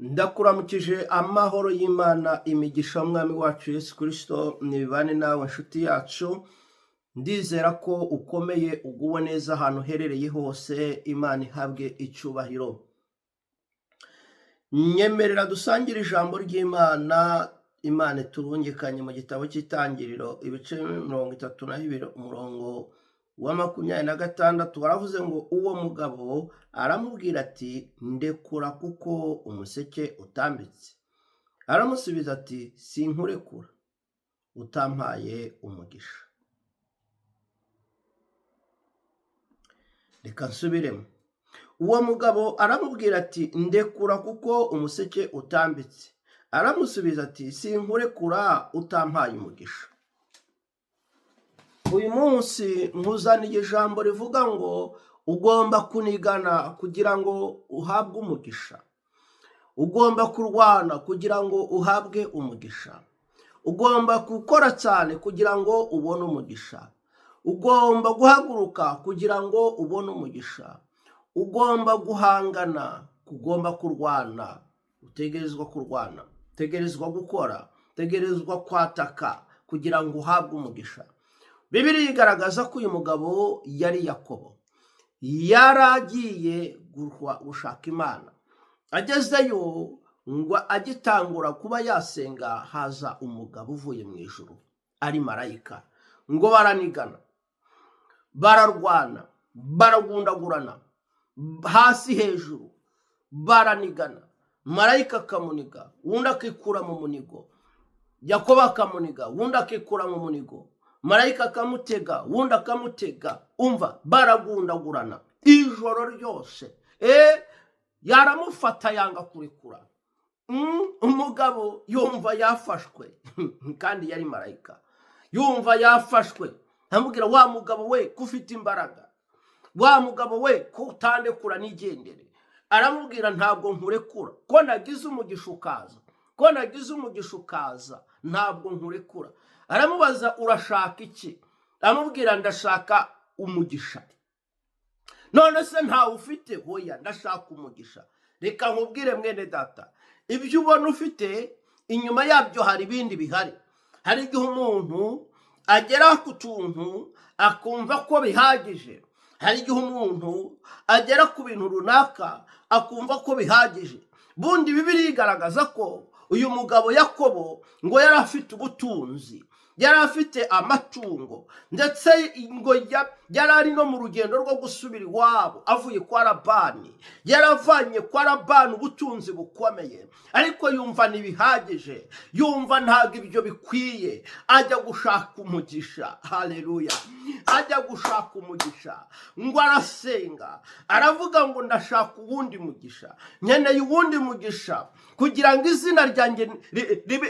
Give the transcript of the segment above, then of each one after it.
Ndakuramukije amahoro y'Imana imigisha mwami wacu Yesu Kristo nibane nawe nshuti yacu. Ndizera ko ukomeye uguwe neza ahantu uherereye hose. Imana ihabwe icyubahiro. Nyemerera dusangire ijambo ry'Imana. Imana iturungikanye mu gitabo cy'Itangiriro ibice 32 umurongo wa 26 waravuze ngo uwo mugabo aramubwira ati ndekura kuko umuseke utambitse. Aramusubiza ati sinkurekura utampaye umugisha. Reka nsubiremo. Uwo mugabo aramubwira ati ndekura kuko umuseke utambitse. Aramusubiza ati sinkurekura utampaye umugisha. Uyu munsi nkuzaniye ijambo rivuga ngo ugomba kunigana kugira ngo uhabwe umugisha. Ugomba kurwana kugira ngo uhabwe umugisha. Ugomba gukora cyane kugira ngo ubone umugisha. Ugomba guhaguruka kugira ngo ubone umugisha. Ugomba guhangana, ugomba kurwana. Utegerezwa kurwana, utegerezwa gukora, utegerezwa kwataka kugira ngo uhabwe umugisha. Bibiliya igaragaza ko uyu mugabo yari Yakobo. Yaragiye gushaka Imana. Agezeyo ngo agitangura kuba yasenga haza umugabo uvuye mu ijuru ari marayika. Ngo baranigana, bararwana, baragundagurana hasi hejuru, baranigana. Marayika akamuniga, wundi akikura mu munigo. Yakobo akamuniga, wundi akikura mu munigo. Marayika akamutega, wundi akamutega. Umva, baragundagurana ijoro ryose. Yaramufata yanga kurekura. Umugabo yumva yafashwe kandi yari marayika. Yumva yafashwe. Amubwira wa mugabo we kufite imbaraga. Wa mugabo we kutandekura nigendere. Aramubwira ntabwo nkurekura. Ko nagize umugisha ukaza. Ko nagize umugisha ukaza ntabwo nkurekura. Aramubaza urashaka iki? Aramubwira ndashaka umugisha. None se ntawe ufite? Hoya ndashaka umugisha. Reka nkubwire mwene data, ibyo ubona ufite inyuma yabyo hari ibindi bihari. Hari igihe umuntu agera ku tuntu akumva ko bihagije. Hari igihe umuntu agera ku bintu runaka akumva ko bihagije. Bundi Bibiliya igaragaza ko uyu mugabo Yakobo ngo yari afite ubutunzi, yari afite amatungo, ndetse ngo yari ari no mu rugendo rwo gusubira iwabo avuye kwa Labani. Yaravanye kwa Labani ubutunzi bukomeye, ariko yumva ntibihagije, yumva ntabwo ibyo bikwiye. Ajya gushaka umugisha. Haleluya. Ajya gushaka umugisha. Ngo arasenga, aravuga ngo ndashaka uwundi mugisha, nkeneye uwundi mugisha kugira ngo izina ryanjye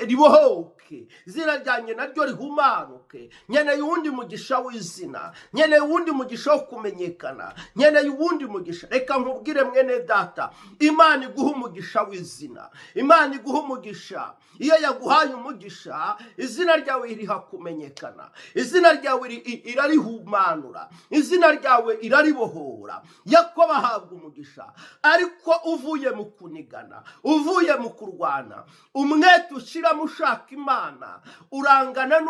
ribohoke, izina ryanjye naryo rihumanuke. Nkeneye uwundi mugisha w'izina, nkeneye uwundi mugisha wo kumenyekana, nkeneye uwundi mugisha. Reka nkubwire mwene data, Imana iguha umugisha w'izina, Imana iguha umugisha. Iyo yaguhaye umugisha, izina ryawe iriha kumenyekana, izina ryawe irarihumanura, izina ryawe iraribohora. Yakobo ahabwa umugisha, ariko uvuye mu kunigana, uvuye mu kurwana, umwete ushyiramo ushaka Imana, urangana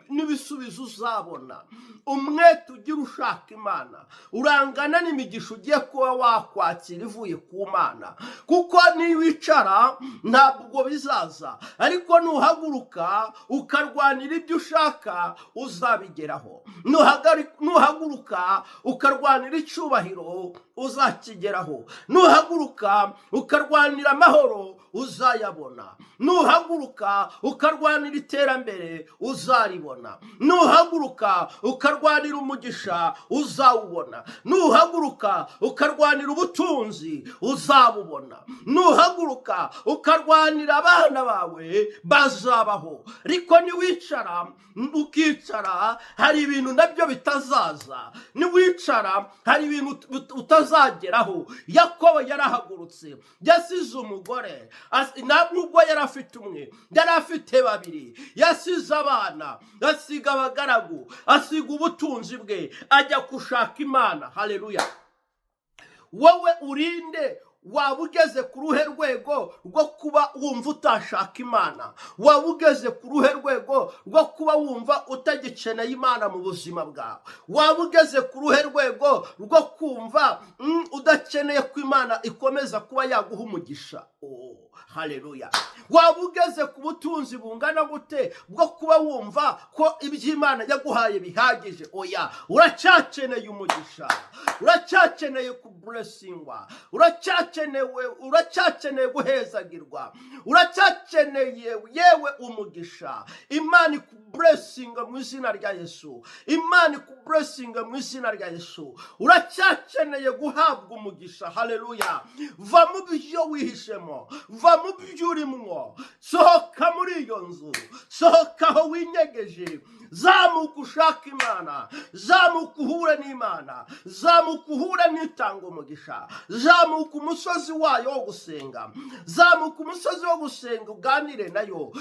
n'ibisubizo uzabona. Umwete ugira ushaka Imana urangana n'imigisha ugiye kuba wakwakira ivuye ku Mana. Kuko niwicara ntabwo bizaza, ariko nuhaguruka ukarwanira ibyo ushaka uzabigeraho. Nuhaguruka ukarwanira icyubahiro uzakigeraho. Nuhaguruka ukarwanira amahoro uzayabona. Nuhaguruka ukarwanira iterambere uzaribona. Nuhaguruka ukarwanira umugisha uzawubona. Nuhaguruka ukarwanira ubutunzi uzabubona. Nuhaguruka ukarwanira abana bawe bazabaho. Ariko niwicara ukicara hari ibintu nabyo bitazaza. Niwicara hari ibintu utazageraho. Yakobo yarahagurutse, yasize umugore, nubwo yari afite umwe, yari afite babiri. Yasize abana, asiga abagaragu, asiga ubutunzi bwe, ajya gushaka Imana. Haleluya. Wowe urinde waba ugeze ku ruhe rwego rwo kuba wumva utashaka imana? Waba ugeze ku ruhe rwego rwo kuba wumva utagikeneye imana mu buzima bwawe? Waba ugeze ku ruhe rwego rwo kumva udakeneye ko imana ikomeza kuba yaguha umugisha? Haleluya. Waba ugeze ku butunzi bungana gute bwo kuba wumva ko iby'Imana yaguhaye bihagije? Oya, uracyakeneye umugisha, uracyakeneye kublessingwa, uracyakeneye guhezagirwa, uracyakeneye yewe umugisha. Imana ikublessinga mu izina rya Yesu, Imana ikublessinga mu izina rya Yesu. Uracyakeneye guhabwa umugisha. Haleluya. Va mu byo wihishemo, va mu byo urimo, sohoka muri iyo nzu, sohoka aho winyegeje, zamuka ushaka imana, zamuka uhure n'imana, zamuka uhure n'itanga umugisha, zamuka umusozi wayo wo gusenga, zamuka umusozi wo gusenga uganire nayo,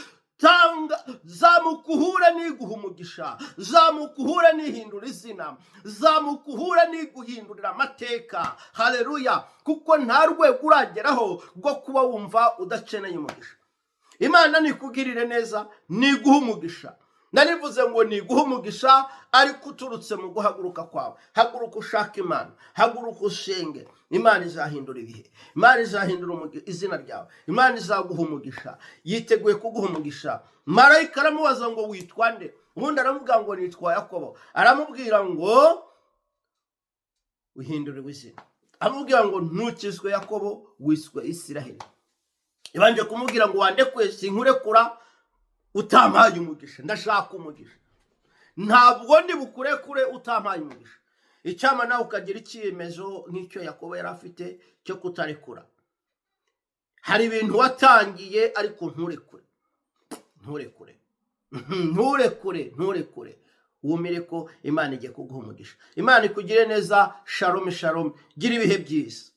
zamuka uhure n'iguha umugisha, zamuka uhure n'ihindura izina, zamuka uhure n'iguhindurira amateka. Haleluya. Kuko nta rwego urageraho rwo kuba wumva udakeneye umugisha. Imana nikugirire neza, niguha umugisha. Narivuze ngo niguha umugisha ariko uturutse mu guhaguruka kwawe. Haguruka ushaka imana, haguruka usenge. Imana izahindura ibihe, Imana izahindura izina ryawe, Imana izaguha umugisha, yiteguye kuguha umugisha. Marayika aramubaza ngo witwa nde? Ubundi aravuga ngo nitwa Yakobo. Aramubwira ngo uhindure izina. Amubwira ngo ntukizwe Yakobo, wiswe Isiraheli. Ibanje kumubwira ngo wandekwe sinkurekura utampaye umugisha. Ndashaka umugisha, ntabwo ndi bukurekure utampaye umugisha. Icyama nawe ukagira icyemezo nk'icyo Yakobo yari afite cyo kutarekura. Hari ibintu watangiye ariko nturekure. Wumire ko Imana igiye kuguha umugisha. Imana ikugire neza. Shalom shalom. Gira ibihe byiza.